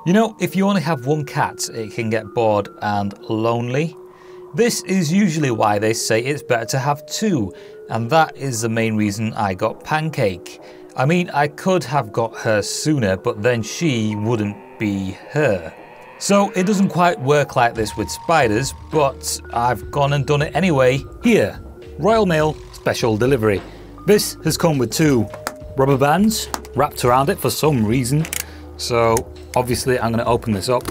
You know, if you only have one cat, it can get bored and lonely. This is usually why they say it's better to have two, and that is the main reason I got Pancake. I mean, I could have got her sooner, but then she wouldn't be her. So it doesn't quite work like this with spiders, but I've gone and done it anyway. Here, Royal Mail special delivery. This has come with two rubber bands wrapped around it for some reason. So obviously I'm going to open this up.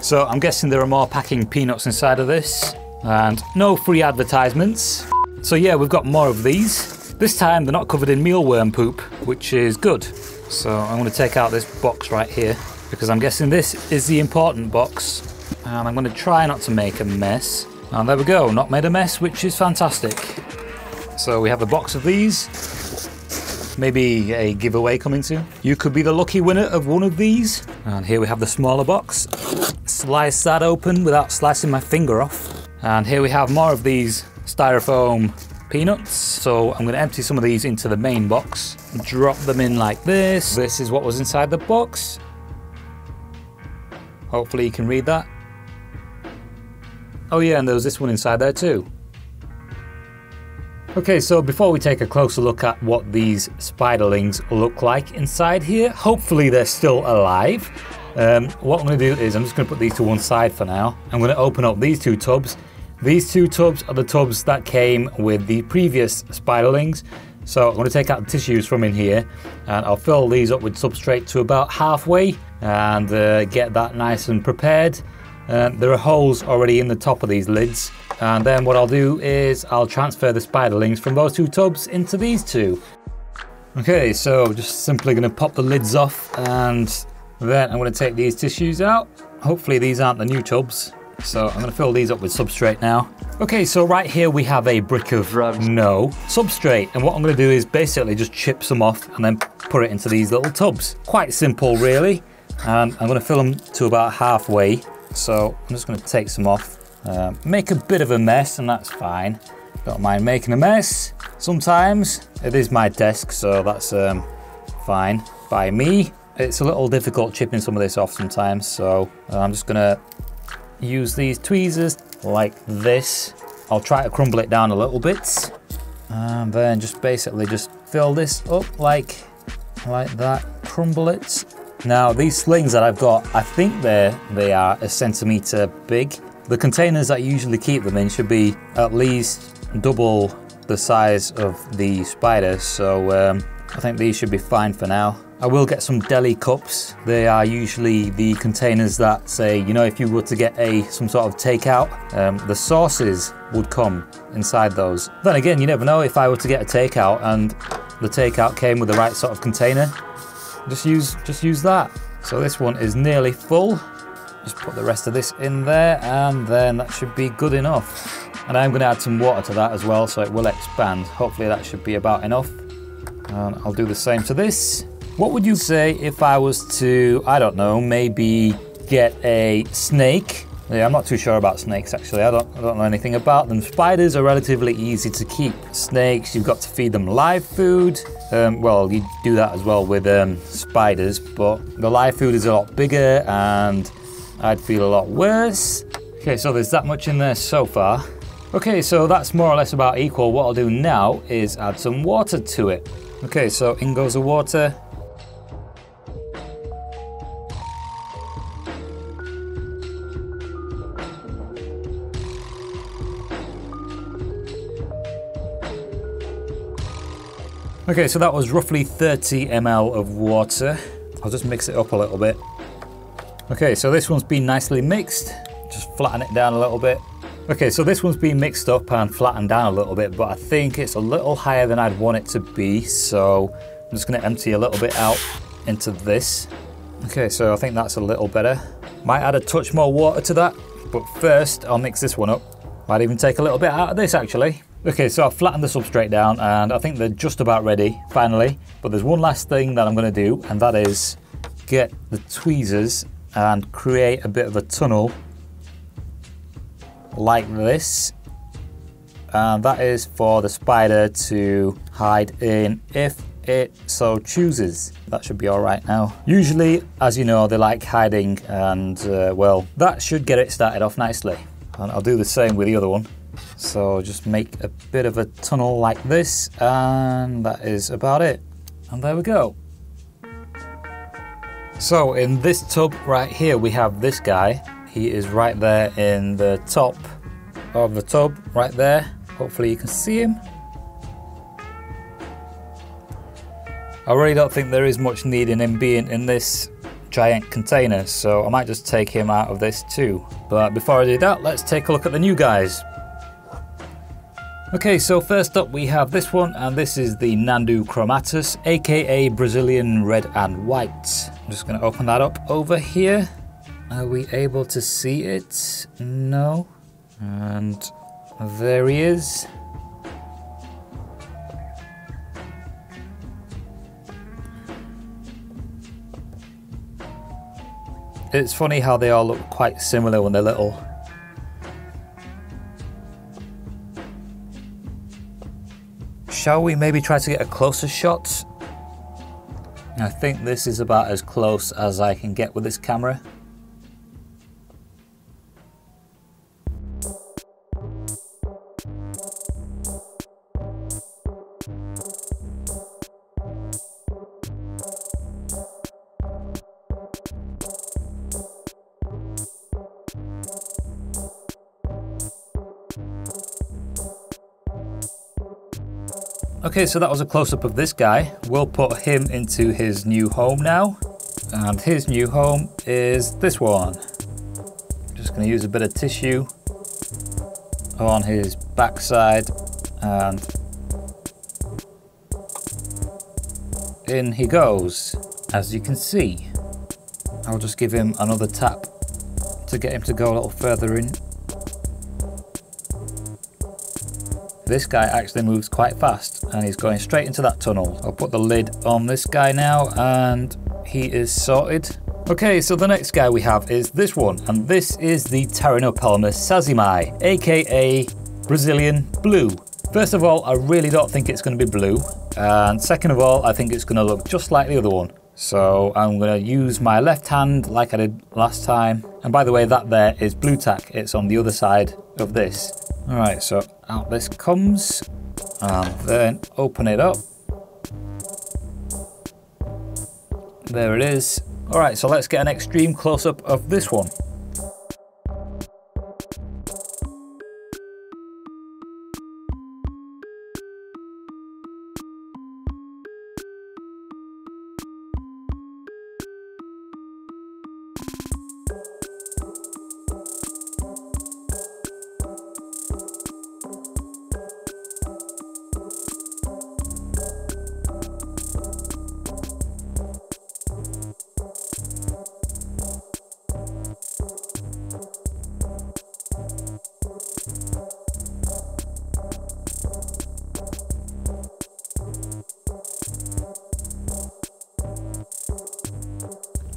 So I'm guessing there are more packing peanuts inside of this, and no free advertisements. So yeah, we've got more of these. This time they're not covered in mealworm poop, which is good. So I'm going to take out this box right here, because I'm guessing this is the important box. And I'm going to try not to make a mess. And there we go, not made a mess, which is fantastic. So we have a box of these. Maybe a giveaway coming soon. You could be the lucky winner of one of these. And here we have the smaller box. Slice that open without slicing my finger off. And here we have more of these styrofoam peanuts. So I'm going to empty some of these into the main box. Drop them in like this. This is what was inside the box. Hopefully you can read that. Oh yeah, and there was this one inside there too. Okay, so before we take a closer look at what these spiderlings look like inside here, hopefully they're still alive. What I'm going to do is I'm just going to put these to one side for now. I'm going to open up these two tubs. These two tubs are the tubs that came with the previous spiderlings. So I'm going to take out the tissues from in here, and I'll fill these up with substrate to about halfway and get that nice and prepared. There are holes already in the top of these lids, and then what I'll do is I'll transfer the spiderlings from those two tubs into these two. Okay, so just simply going to pop the lids off, and then I'm going to take these tissues out. Hopefully these aren't the new tubs, so I'm going to fill these up with substrate now. Okay, so right here we have a brick of substrate, and what I'm going to do is basically just chip some off and then put it into these little tubs. Quite simple really, and I'm going to fill them to about halfway. So I'm just going to take some off, make a bit of a mess, and that's fine. Don't mind making a mess. Sometimes it is my desk, so that's fine by me. It's a little difficult chipping some of this off sometimes, so I'm just going to use these tweezers like this. I'll try to crumble it down a little bit, and then just basically just fill this up like that, crumble it. Now these slings that I've got, I think they are a centimetre big. The containers that you usually keep them in should be at least double the size of the spiders, so I think these should be fine for now. I will get some deli cups. They are usually the containers that say, you know, if you were to get some sort of takeout, the sauces would come inside those. Then again, you never know, if I were to get a takeout and the takeout came with the right sort of container, just use that. So this one is nearly full. Just put the rest of this in there, and then that should be good enough. And I'm going to add some water to that as well, so it will expand. Hopefully that should be about enough. And I'll do the same to this. What would you say if I was to, I don't know, maybe get a snake? Yeah, I'm not too sure about snakes actually. I don't know anything about them. Spiders are relatively easy to keep. Snakes, you've got to feed them live food. Well, you do that as well with spiders, but the live food is a lot bigger and I'd feel a lot worse. Okay, so there's that much in there so far. Okay, so that's more or less about equal. What I'll do now is add some water to it. Okay, so in goes the water. Okay, so that was roughly 30 ml of water. I'll just mix it up a little bit. Okay, so this one's been nicely mixed. Just flatten it down a little bit. Okay, so this one's been mixed up and flattened down a little bit, but I think it's a little higher than I'd want it to be, so I'm just going to empty a little bit out into this. Okay, so I think that's a little better. Might add a touch more water to that, but first I'll mix this one up. Might even take a little bit out of this actually. Okay, so I've flattened the substrate down and I think they're just about ready, finally. But there's one last thing that I'm going to do, and that is get the tweezers and create a bit of a tunnel like this. And that is for the spider to hide in if it so chooses. That should be all right now. Usually, as you know, they like hiding, and well, that should get it started off nicely. And I'll do the same with the other one. So just make a bit of a tunnel like this, and that is about it. And there we go. So in this tub right here, we have this guy. He is right there in the top of the tub, right there. Hopefully you can see him. I really don't think there is much need in him being in this giant container, so I might just take him out of this too. But before I do that, let's take a look at the new guys. Okay, so first up we have this one, and this is the Nandu chromatus, aka Brazilian red and white. I'm just going to open that up over here. Are we able to see it? No. And there he is. It's funny how they all look quite similar when they're little. Shall we maybe try to get a closer shot? I think this is about as close as I can get with this camera. Okay, so that was a close-up of this guy. We'll put him into his new home now. And his new home is this one. Just going to use a bit of tissue on his backside, and in he goes, as you can see. I'll just give him another tap to get him to go a little further in. This guy actually moves quite fast, and he's going straight into that tunnel. I'll put the lid on this guy now, and he is sorted. Okay, so the next guy we have is this one, and this is the Pteronopelmis sazimi, aka Brazilian blue. First of all, I really don't think it's going to be blue, and second of all, I think it's going to look just like the other one. So I'm going to use my left hand like I did last time. And by the way, that there is blue tack. It's on the other side of this. All right, so out this comes, and then open it up. There it is. All right, so let's get an extreme close-up of this one.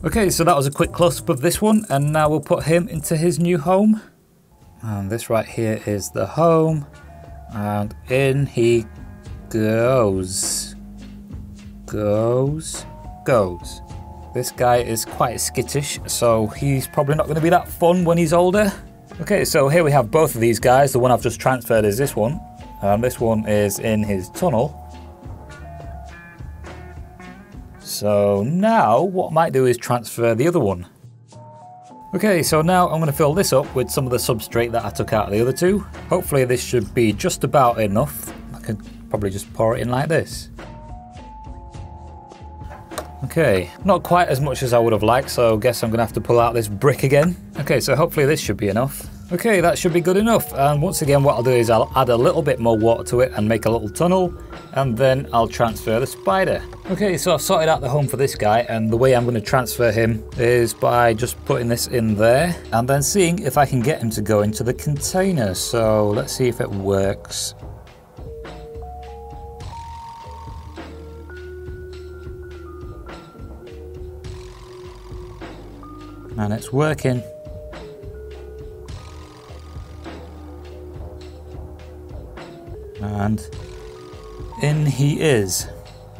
Okay, so that was a quick close-up of this one, and now we'll put him into his new home. And this right here is the home, and in he goes. Goes. This guy is quite skittish, so he's probably not going to be that fun when he's older. Okay, so here we have both of these guys. The one I've just transferred is this one, and this one is in his tunnel. So now what I might do is transfer the other one. Okay, so now I'm going to fill this up with some of the substrate that I took out of the other two. Hopefully this should be just about enough. I could probably just pour it in like this. Okay, not quite as much as I would have liked, so I guess I'm going to have to pull out this brick again. Okay, so hopefully this should be enough. Okay, that should be good enough. And once again, what I'll do is I'll add a little bit more water to it and make a little tunnel, and then I'll transfer the spider. Okay, so I've sorted out the home for this guy, and the way I'm going to transfer him is by just putting this in there and then seeing if I can get him to go into the container. So let's see if it works. And it's working. And in he is.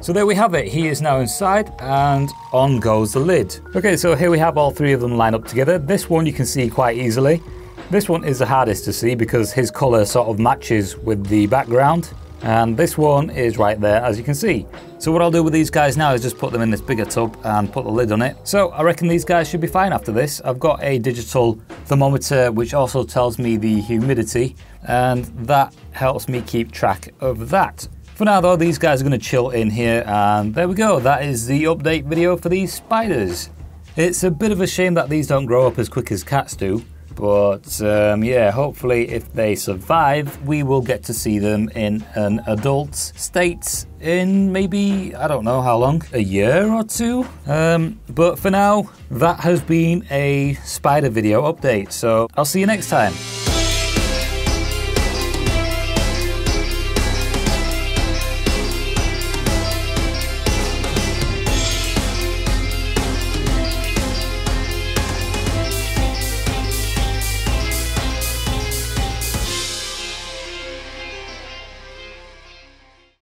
So there we have it, he is now inside and on goes the lid. Okay, so here we have all three of them lined up together. This one you can see quite easily. This one is the hardest to see because his colour sort of matches with the background. And this one is right there, as you can see. So what I'll do with these guys now is just put them in this bigger tub and put the lid on it. So I reckon these guys should be fine after this. I've got a digital thermometer which also tells me the humidity, and that helps me keep track of that. For now though, these guys are going to chill in here, and there we go. That is the update video for these spiders. It's a bit of a shame that these don't grow up as quick as cats do. But yeah, hopefully if they survive, we will get to see them in an adult state in maybe, I don't know how long, a year or two. But for now, that has been a spider video update. So I'll see you next time.